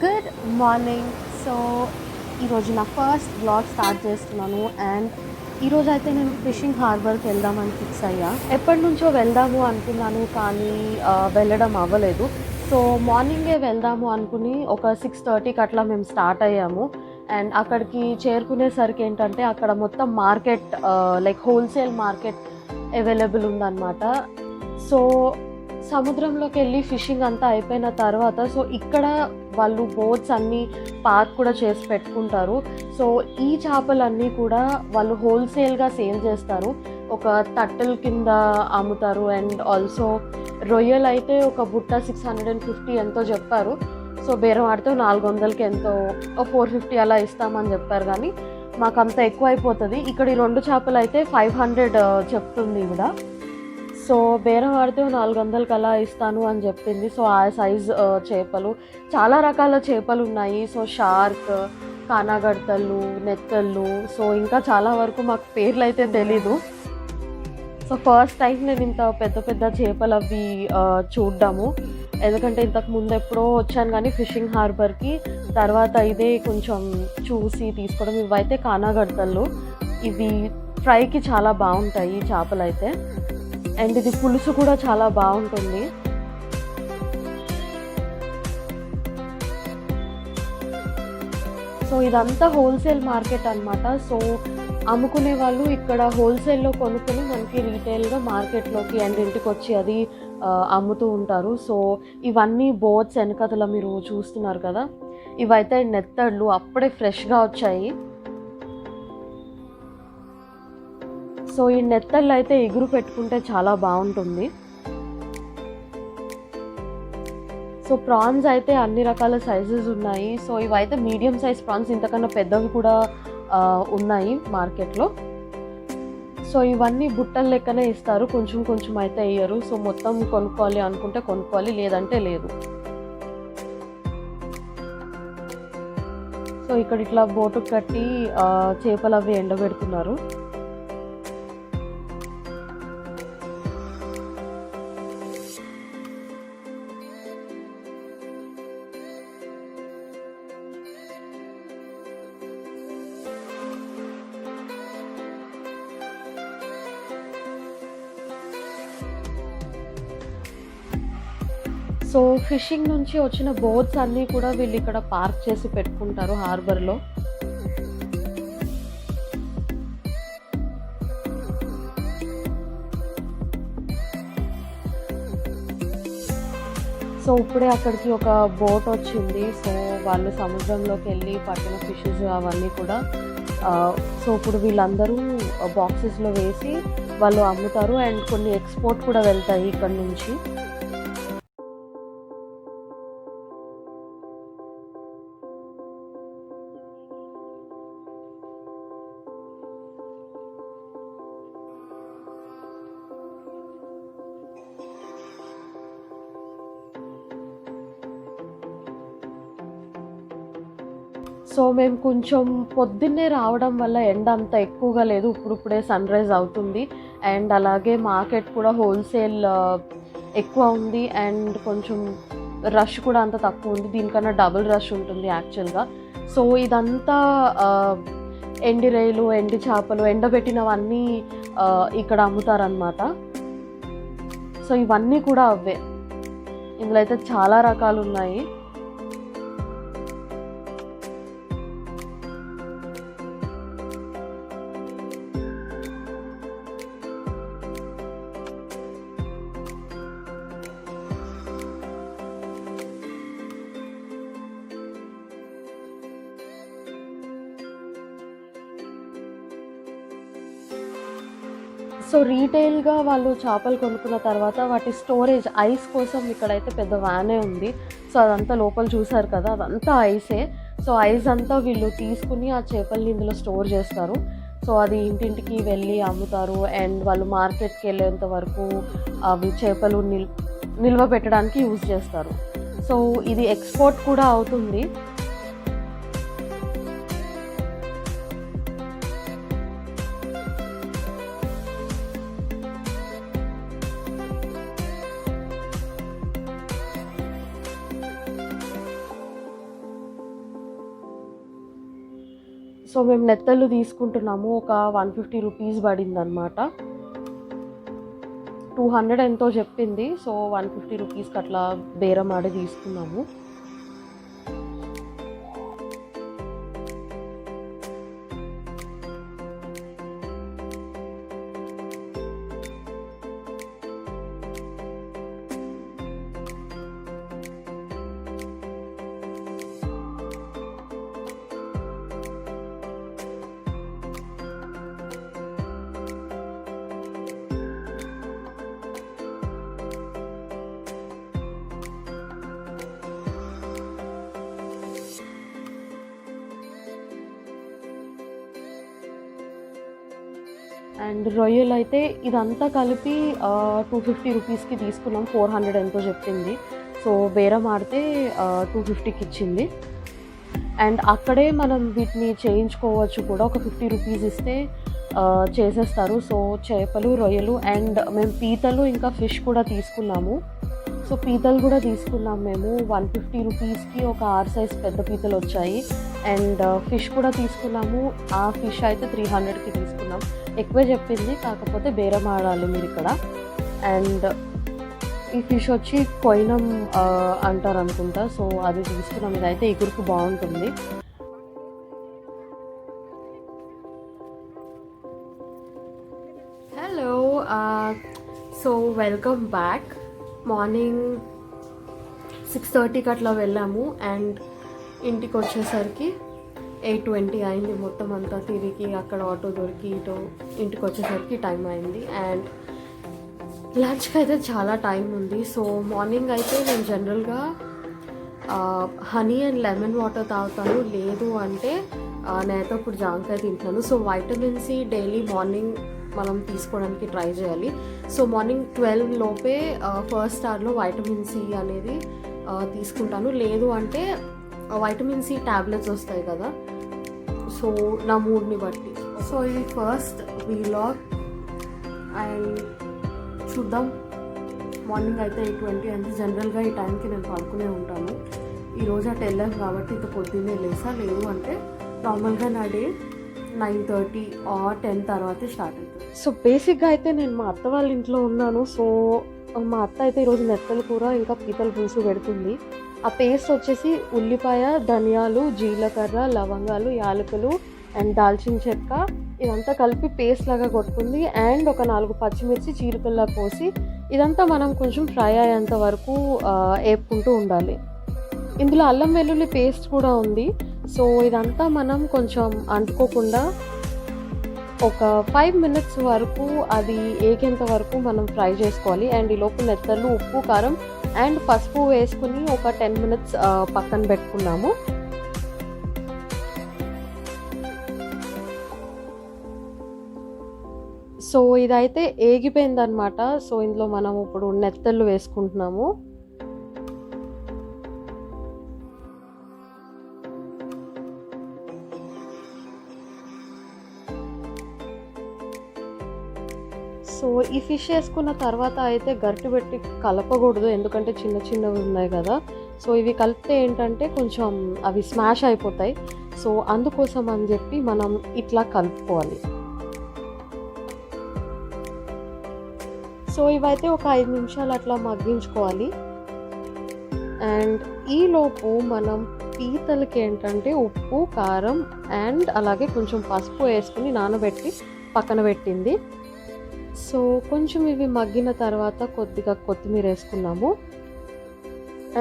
Good morning. So ఈరోజు నా first blog start చేస్తున్నాను. అండ్ ఈరోజు అయితే నేను ఫిషింగ్ హార్బర్కి వెళ్దామని ఫిక్స్ అయ్యా. ఎప్పటి నుంచో వెళ్దాము అనుకున్నాను, కానీ వెళ్ళడం అవ్వలేదు. సో మార్నింగే వెళ్దాము అనుకుని ఒక 6:30కి అట్లా మేము స్టార్ట్ అయ్యాము. అండ్ అక్కడికి చేరుకునేసరికి ఏంటంటే అక్కడ మొత్తం market, like wholesale market available ఉందన్నమాట. సో సముద్రంలోకి వెళ్ళి ఫిషింగ్ అంతా అయిపోయిన తర్వాత సో ఇక్కడ వాళ్ళు బోట్స్ అన్నీ పార్క్ కూడా చేసి పెట్టుకుంటారు. సో ఈ చేపలన్నీ కూడా వాళ్ళు హోల్సేల్గా సేల్ చేస్తారు. ఒక తట్టల కింద అమ్ముతారు. అండ్ ఆల్సో రొయ్యలు అయితే ఒక బుట్ట 650 ఎంతో చెప్పారు. సో బేరం ఆడితే 400కి ఎంతో 450 అలా ఇస్తామని చెప్పారు, కానీ మాకు అంత ఎక్కువ అయిపోతుంది. ఇక్కడ ఈ 2 చేపలు అయితే 500 చెప్తుంది ఇవిడ. సో బేరం ఆడితే 400కి అలా ఇస్తాను అని చెప్పింది. సో ఆ సైజ్ చేపలు, చాలా రకాల చేపలు ఉన్నాయి. సో షార్క్, కానాగడతలు, నెత్తళ్ళు, సో ఇంకా చాలా వరకు మాకు పేర్లు అయితే తెలీదు. సో ఫస్ట్ టైం నేను ఇంత పెద్ద పెద్ద చేపలు అవి చూడ్డాము. ఎందుకంటే ఇంతకు ముందు ఎప్పుడో వచ్చాను కానీ ఫిషింగ్ హార్బర్కి, తర్వాత ఇదే కొంచెం చూసి తీసుకోవడం. ఇవైతే కానాగడతలు, ఇవి ఫ్రైకి చాలా బాగుంటాయి ఈ చేపలు అయితే. అండ్ ఇది పులుసు కూడా చాలా బాగుంటుంది. సో ఇదంతా హోల్సేల్ మార్కెట్ అన్నమాట. సో అమ్ముకునే వాళ్ళు ఇక్కడ హోల్సేల్లో కొనుక్కొని మనకి రీటైల్గా మార్కెట్లోకి అండ్ ఇంటికి వచ్చి అది అమ్ముతూ ఉంటారు. సో ఇవన్నీ బోట్స్ వెనకతల మీరు చూస్తున్నారు కదా, ఇవైతే నెత్తళ్ళు అప్పుడే ఫ్రెష్గా వచ్చాయి. సో ఈ నెత్తళ్ళు అయితే ఎగురు పెట్టుకుంటే చాలా బాగుంటుంది. సో ప్రాన్స్ అయితే అన్ని రకాల సైజెస్ ఉన్నాయి. సో ఇవైతే మీడియం సైజ్ ప్రాన్స్, ఇంతకన్నా పెద్దవి కూడా ఉన్నాయి మార్కెట్లో. సో ఇవన్నీ బుట్టల లెక్కనే ఇస్తారు, కొంచెం కొంచెం అయితే వేయరు. సో మొత్తం కొనుక్కోవాలి అనుకుంటే కొనుక్కోవాలి, లేదంటే లేదు. సో ఇక్కడ ఇట్లా బోటుకు కట్టి చేపలు అవి ఎండబెడుతున్నారు. సో ఫిషింగ్ నుంచి వచ్చిన బోట్స్ అన్నీ కూడా వీళ్ళు ఇక్కడ పార్క్ చేసి పెట్టుకుంటారు హార్బర్లో. సో ఇప్పుడే అక్కడికి ఒక బోట్ వచ్చింది. సో వాళ్ళు సముద్రంలోకి వెళ్ళి పట్టిన ఫిషెస్ అవన్నీ కూడా సో ఇప్పుడు వీళ్ళందరూ బాక్సెస్లో వేసి వాళ్ళు అమ్ముతారు. అండ్ కొన్ని ఎక్స్పోర్ట్ కూడా వెళ్తాయి ఇక్కడ నుంచి. సో మేము కొంచెం పొద్దున్నే రావడం వల్ల ఎండ అంత ఎక్కువగా లేదు, ఇప్పుడిప్పుడే సన్ రైజ్ అవుతుంది. అండ్ అలాగే మార్కెట్ కూడా హోల్సేల్ ఎక్కువ ఉంది. అండ్ కొంచెం రష్ కూడా అంత తక్కువ ఉంది, దీనికన్నా డబుల్ రష్ ఉంటుంది యాక్చువల్గా. సో ఇదంతా ఎండి రొయ్యలు, ఎండి చేపలు, ఎండబెట్టినవన్నీ ఇక్కడ అమ్ముతారనమాట. సో ఇవన్నీ కూడా అవే. ఇందులో అయితే చాలా రకాలు ఉన్నాయి. సో రీటైల్గా వాళ్ళు చేపలు కొనుక్కున్న తర్వాత వాటి స్టోరేజ్ ఐస్ కోసం ఇక్కడైతే పెద్ద వ్యానే ఉంది. సో అదంతా లోపల చూసారు కదా, అదంతా ఐసే. సో ఐస్ అంతా వీళ్ళు తీసుకుని ఆ చేపల్ని ఇందులో స్టోర్ చేస్తారు. సో అది ఇంటింటికి వెళ్ళి అమ్ముతారు. అండ్ వాళ్ళు మార్కెట్కి వెళ్ళేంత వరకు అవి చేపలు నిల్వ పెట్టడానికి యూజ్ చేస్తారు. సో ఇది ఎక్స్పోర్ట్ కూడా అవుతుంది. సో మేము నెత్తళ్ళు తీసుకుంటున్నాము. ఒక 150 రూపీస్ పడిందనమాట. 200 ఎంతో చెప్పింది. సో 150 రూపీస్కి అట్లా బేరం ఆడి తీసుకున్నాము. అండ్ రొయ్యలు అయితే ఇదంతా కలిపి 250 రూపీస్కి తీసుకున్నాం. 400 ఎంతో చెప్పింది. సో బేరం ఆడితే 250కి ఇచ్చింది. అండ్ అక్కడే మనం వీటిని చేయించుకోవచ్చు కూడా. ఒక 50 రూపీస్ ఇస్తే చేసేస్తారు. సో చేపలు, రొయ్యలు అండ్ మేము పీతలు ఇంకా ఫిష్ కూడా తీసుకున్నాము. సో పీతలు కూడా తీసుకున్నాం మేము. 150 రూపీస్కి ఒక 6 సైజ్ పెద్ద పీతలు వచ్చాయి. అండ్ ఫిష్ కూడా తీసుకున్నాము. ఆ ఫిష్ అయితే 300కి తీసుకున్నాం. ఎక్కువే చెప్పింది, కాకపోతే బేరం ఆడాలి మీరు ఇక్కడ. అండ్ ఈ ఫిష్ వచ్చి కొయినం అంటారు అనుకుంటా. సో అది తీసుకున్నాం. ఇదైతే ఎగురుకు బాగుంటుంది. Hello, so welcome back. Morning 6:30కి అట్లా వెళ్ళాము. అండ్ ఇంటికి వచ్చేసరికి 8:20 అయింది. మొత్తం అంతా తిరిగి అక్కడ ఆటో దొరికి ఇటో ఇంటికి వచ్చేసరికి టైం అయింది. అండ్ లంచ్కి అయితే చాలా టైం ఉంది. సో మార్నింగ్ అయితే నేను జనరల్గా హనీ అండ్ లెమన్ వాటర్ తాగుతాను. లేదు అంటే నేనైతే ఇప్పుడు జాంకాయ తింటున్నాను. So vitamin C daily morning మనం తీసుకోవడానికి ట్రై చేయాలి. సో మార్నింగ్ 12 లోపే ఫస్ట్ స్టార్లో వైటమిన్ సి అనేది తీసుకుంటాను. లేదు అంటే వైటమిన్ సి ట్యాబ్లెట్స్ వస్తాయి కదా, సో నా మూడ్ని బట్టి. సో ఇది ఫస్ట్ వీలాగ్. అండ్ చూద్దాం. మార్నింగ్ అయితే 8:20 అంటే జనరల్గా ఈ టైంకి నేను పడుకునే ఉంటాను. ఈరోజు అటు వెళ్ళాను కాబట్టి ఇంత పొద్దున్నే లేసా. లేదు అంటే నార్మల్గా నా డే 9:30 or 10 తర్వాతే స్టార్ట్ అవుతుంది. సో బేసిక్గా అయితే నేను మా అత్త వాళ్ళ ఇంట్లో ఉన్నాను. సో మా అత్త అయితే ఈరోజు నెత్తల కూర ఇంకా పీతల పులుసు పెడుతుంది. ఆ పేస్ట్ వచ్చేసి ఉల్లిపాయ, ధనియాలు, జీలకర్ర, లవంగాలు, యాలకులు అండ్ దాల్చిన చెక్క ఇదంతా కలిపి పేస్ట్ లాగా కొట్టుకుంది. అండ్ ఒక 4 పచ్చిమిర్చి చీరికల్లా పోసి ఇదంతా మనం కొంచెం ఫ్రై అయ్యేంత వరకు వేపుకుంటూ ఉండాలి. ఇందులో అల్లం వెల్లుల్లి పేస్ట్ కూడా ఉంది. సో ఇదంతా మనం కొంచెం అంటుకోకుండా ఒక 5 minutes వరకు అది ఏగేంత వరకు మనం ఫ్రై చేసుకోవాలి. అండ్ ఈ లోపు నెత్తళ్ళు, ఉప్పు, కారం అండ్ పసుపు వేసుకుని ఒక 10 minutes పక్కన పెట్టుకున్నాము. సో ఇదైతే ఏగిపోయిందనమాట. సో ఇందులో మనం ఇప్పుడు నెత్తళ్ళు వేసుకుంటున్నాము. సో ఈ ఫిష్ వేసుకున్న తర్వాత అయితే గరిటె పెట్టి కలపకూడదు, ఎందుకంటే చిన్న చిన్నవి ఉన్నాయి కదా. సో ఇవి కలిపితే ఏంటంటే కొంచెం అవి స్మాష్ అయిపోతాయి. సో అందుకోసం అని చెప్పి మనం ఇట్లా కలుపుకోవాలి. సో ఇవైతే ఒక 5 నిమిషాలు అట్లా మగ్గించుకోవాలి. అండ్ ఈలోపు మనం పీతలకి ఏంటంటే ఉప్పు, కారం అండ్ అలాగే కొంచెం పసుపు వేసుకుని నానబెట్టి పక్కన పెట్టింది. సో కొంచెం ఇవి మగ్గిన తర్వాత కొద్దిగా కొత్తిమీర వేసుకున్నాము.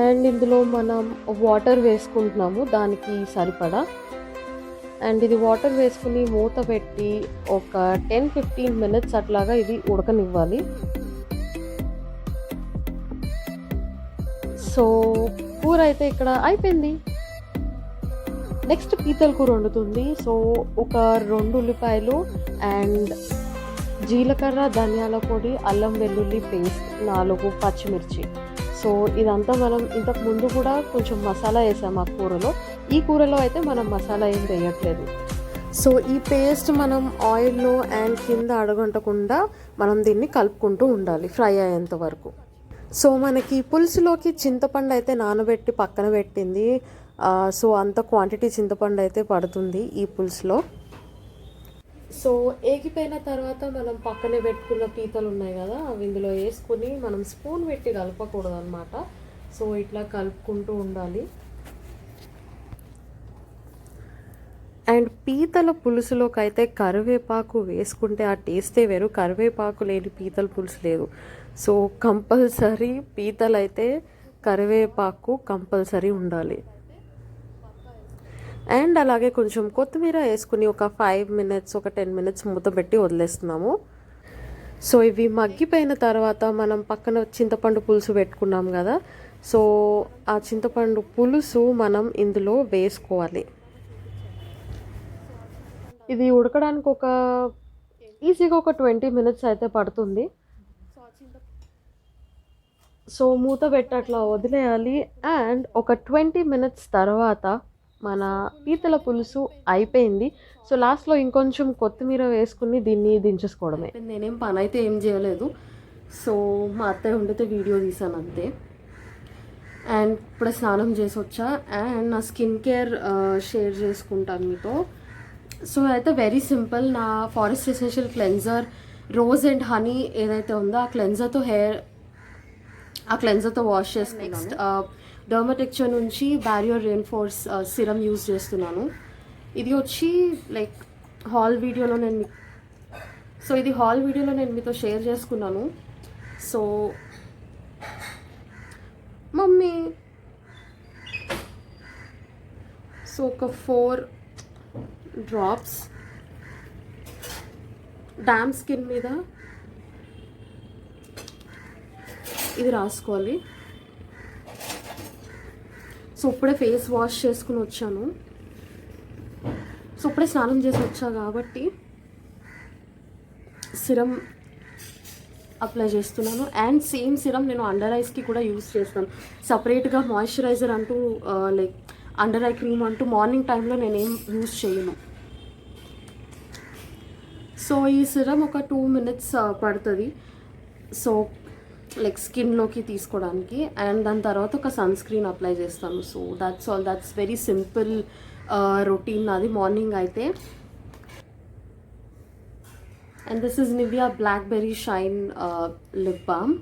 అండ్ ఇందులో మనం వాటర్ వేసుకుంటున్నాము దానికి సరిపడా. అండ్ ఇది వాటర్ వేసుకుని మూత పెట్టి ఒక 10-15 minutes అట్లాగా ఇది ఉడకనివ్వాలి. సో కూర అయితే ఇక్కడ అయిపోయింది. నెక్స్ట్ పీతల కూర వండుతుంది. సో ఒక 2 ఉల్లిపాయలు అండ్ జీలకర్ర, ధనియాల పొడి, అల్లం వెల్లుల్లి పేస్ట్, 4 పచ్చిమిర్చి. సో ఇదంతా మనం ఇంతకు ముందు కూడా కొంచెం మసాలా వేసాము ఆ కూరలో. ఈ కూరలో అయితే మనం మసాలా ఏం వేయట్లేదు. సో ఈ పేస్ట్ మనం ఆయిల్లో అండ్ కింద అడగంటకుండా మనం దీన్ని కలుపుకుంటూ ఉండాలి ఫ్రై అయ్యేంత వరకు. సో మనకి పులుసులోకి చింతపండు అయితే నానబెట్టి పక్కన పెట్టింది. సో అంత క్వాంటిటీ చింతపండు అయితే పడుతుంది ఈ పులుసులో. సో ఏగిపోయిన తర్వాత మనం పక్కనే పెట్టుకున్న పీతలు ఉన్నాయి కదా, అవి ఇందులో వేసుకుని మనం స్పూన్ పెట్టి కలపకూడదు అనమాట. సో ఇట్లా కలుపుకుంటూ ఉండాలి. అండ్ పీతల పులుసులోకి అయితే కరివేపాకు వేసుకుంటే ఆ టేస్టే వేరు. కరివేపాకు లేని పీతల పులుసు లేదు. సో కంపల్సరీ పీతలు అయితే కరివేపాకు కంపల్సరీ ఉండాలి. అండ్ అలాగే కొంచెం కొత్తిమీర వేసుకుని ఒక 5 minutes, ఒక 10 minutes మూత పెట్టి వదిలేస్తున్నాము. సో ఇవి మగ్గిపోయిన తర్వాత మనం పక్కన చింతపండు పులుసు పెట్టుకున్నాం కదా, సో ఆ చింతపండు పులుసు మనం ఇందులో వేసుకోవాలి. ఇది ఉడకడానికి ఈజీగా ఒక 20 minutes అయితే పడుతుంది. సో మూత పెట్టి అట్లా వదిలేయాలి. అండ్ ఒక 20 minutes తర్వాత మన పీతల పులుసు అయిపోయింది. సో లాస్ట్లో ఇంకొంచెం కొత్తిమీర వేసుకుని దీన్ని దించేసుకోవడమే. నేనేం పని అయితే ఏం చేయలేదు. సో మా అత్తయ్య ఉండితే వీడియో తీసాను అంతే. అండ్ ఇప్పుడు స్నానం చేసి వచ్చా అండ్ నా స్కిన్ కేర్ షేర్ చేసుకుంటాను మీతో. సో అయితే వెరీ సింపుల్. నా forest essential cleanser rose and honey ఏదైతే ఉందో ఆ క్లెన్జర్తో వాష్ చేసుకున్నాను. నెక్స్ట్ డర్మాటెక్చర్ నుంచి బ్యారియర్ రెయిన్ఫోర్స్ సిరమ్ యూజ్ చేస్తున్నాను. ఇది వచ్చి లైక్ హాల్ వీడియోలో నేను మీతో షేర్ చేసుకున్నాను. సో మమ్మీ ఒక 4 drops డామ్ స్కిన్ మీద ఇది రాసుకోవాలి. సో ఇప్పుడే ఫేస్ వాష్ చేసుకుని వచ్చాను. సో ఇప్పుడే స్నానం చేసి వచ్చా కాబట్టి సిరమ్ అప్లై చేస్తున్నాను. అండ్ సేమ్ సిరమ్ నేను అండర్ ఐస్కి కూడా యూస్ చేస్తాను. సపరేట్గా మాయిశ్చరైజర్ అంటూ లైక్ అండర్ ఐ క్రీమ్ అంటూ మార్నింగ్ టైంలో నేనేం యూస్ చేయను. సో ఈ సిరమ్ ఒక 2 minutes పడుతుంది. సో లైక్ స్కిన్లోకి తీసుకోవడానికి. అండ్ దాని తర్వాత ఒక సన్ స్క్రీన్ అప్లై చేస్తాను. So that's all. That's very simple routine నాది మార్నింగ్ అయితే. And this is Nivea blackberry shine lip balm.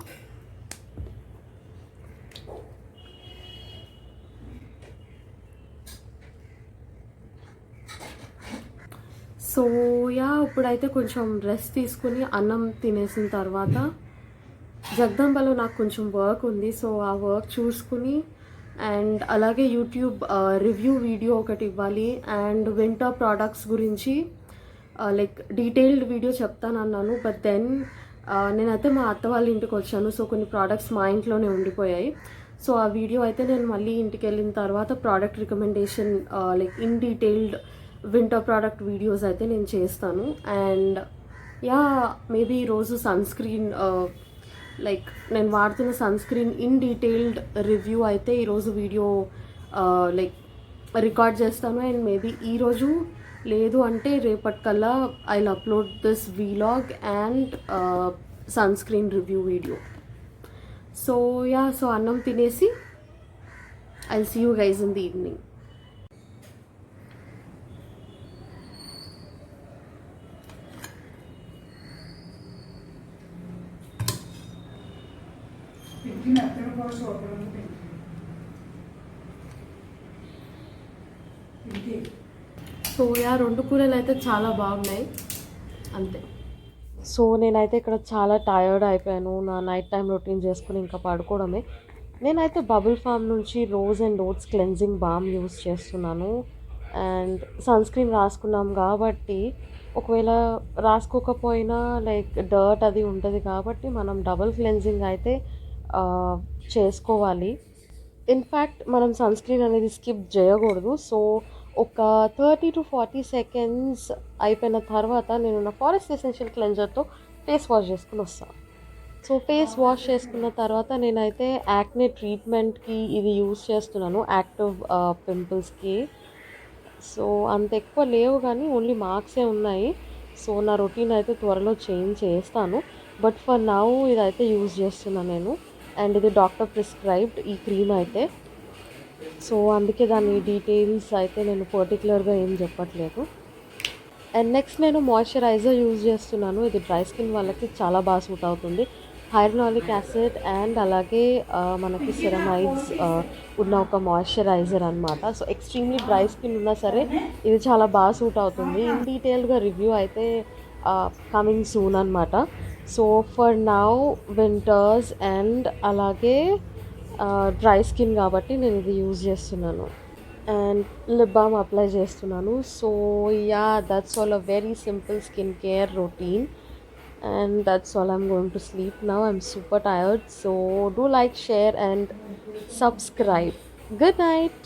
So ఇప్పుడైతే కొంచెం రెస్ట్ తీసుకుని అన్నం తినేసిన తర్వాత జగదంబలో నాకు కొంచెం వర్క్ ఉంది. సో ఆ వర్క్ చూసుకుని అండ్ అలాగే యూట్యూబ్ రివ్యూ వీడియో ఒకటి ఇవ్వాలి. అండ్ వింటర్ ప్రోడక్ట్స్ గురించి లైక్ డీటెయిల్డ్ వీడియో చెప్తానన్నాను. బట్ దెన్ నేనైతే మా అత్త వాళ్ళ ఇంటికి వచ్చాను. సో కొన్ని ప్రోడక్ట్స్ మా ఇంట్లోనే ఉండిపోయాయి. సో ఆ వీడియో అయితే నేను మళ్ళీ ఇంటికి వెళ్ళిన తర్వాత product recommendation like in detailed winter product videos అయితే నేను చేస్తాను. అండ్ మేబీ ఈరోజు సన్ స్క్రీన్ లైక్ నేను వాడుతున్న sunscreen in detailed review అయితే ఈరోజు వీడియో లైక్ రికార్డ్ చేస్తాను. అండ్ మేబీ ఈరోజు లేదు అంటే రేపటికల్లా I will upload this vlog and sunscreen review video. So so అన్నం తినేసి I will see you guys in the evening. So 2 కూరలు అయితే చాలా బాగున్నాయి అంతే. సో నేనైతే ఇక్కడ చాలా టయర్డ్ అయిపోయాను. నా నైట్ టైం రొటీన్ చేసుకుని ఇంకా పడుకోవడమే. నేనైతే బబుల్ ఫామ్ నుంచి rose and oats cleansing balm use చేస్తున్నాను. అండ్ సన్ స్క్రీన్ రాసుకున్నాం కాబట్టి ఒకవేళ రాసుకోకపోయినా లైక్ డర్ట్ అది ఉంటుంది కాబట్టి మనం డబుల్ క్లెన్జింగ్ అయితే చేసుకోవాలి. ఇన్ఫ్యాక్ట్ మనం సన్ స్క్రీన్ అనేది స్కిప్ చేయకూడదు. సో ఒక 30 to 40 seconds అయిపోయిన తర్వాత నేను నా ఫారెస్ట్ ఎసెన్షియల్ క్లెన్జర్తో ఫేస్ వాష్ చేసుకుని వస్తాను. సో ఫేస్ వాష్ చేసుకున్న తర్వాత నేనైతే యాక్నే ట్రీట్మెంట్కి ఇది యూస్ చేస్తున్నాను, యాక్టివ్ పింపుల్స్కి. సో అంత ఎక్కువ లేవు కానీ ఓన్లీ మార్క్సే ఉన్నాయి. సో నా రొటీన్ అయితే త్వరలో చేంజ్ చేస్తాను. బట్ ఫర్ నౌ ఇదైతే యూజ్ చేస్తున్నాను నేను. అండ్ ఇది డాక్టర్ ప్రిస్క్రైబ్డ్ ఈ క్రీమ్ అయితే. సో అందుకే దాని డీటెయిల్స్ అయితే నేను పర్టిక్యులర్‌గా ఏం చెప్పట్లేదు. అండ్ నెక్స్ట్ నేను మాయిశ్చరైజర్ యూజ్ చేస్తున్నాను. ఇది డ్రై స్కిన్ వాళ్ళకి చాలా బాగా సూట్ అవుతుంది. హైరనాలిక్ యాసిడ్ అండ్ అలాగే మనకి సెరమైడ్స్ ఉన్న ఒక మాయిశ్చరైజర్ అనమాట. సో ఎక్స్‌ట్రీమ్‌లీ డ్రై స్కిన్ ఉన్నా సరే ఇది చాలా బాగా సూట్ అవుతుంది. ఇన్ డీటెయిల్‌గా రివ్యూ అయితే కమింగ్ సూన్ అనమాట. So for now winters and అలాగే డ్రై స్కిన్ కాబట్టి నేను ఇది యూజ్ చేస్తున్నాను. అండ్ లిప్ బామ్ అప్లై చేస్తున్నాను. So yeah! That's all a very simple skin care routine. And that's all. I'm going to sleep now. I'm super tired. So do like, share, and subscribe. Good night.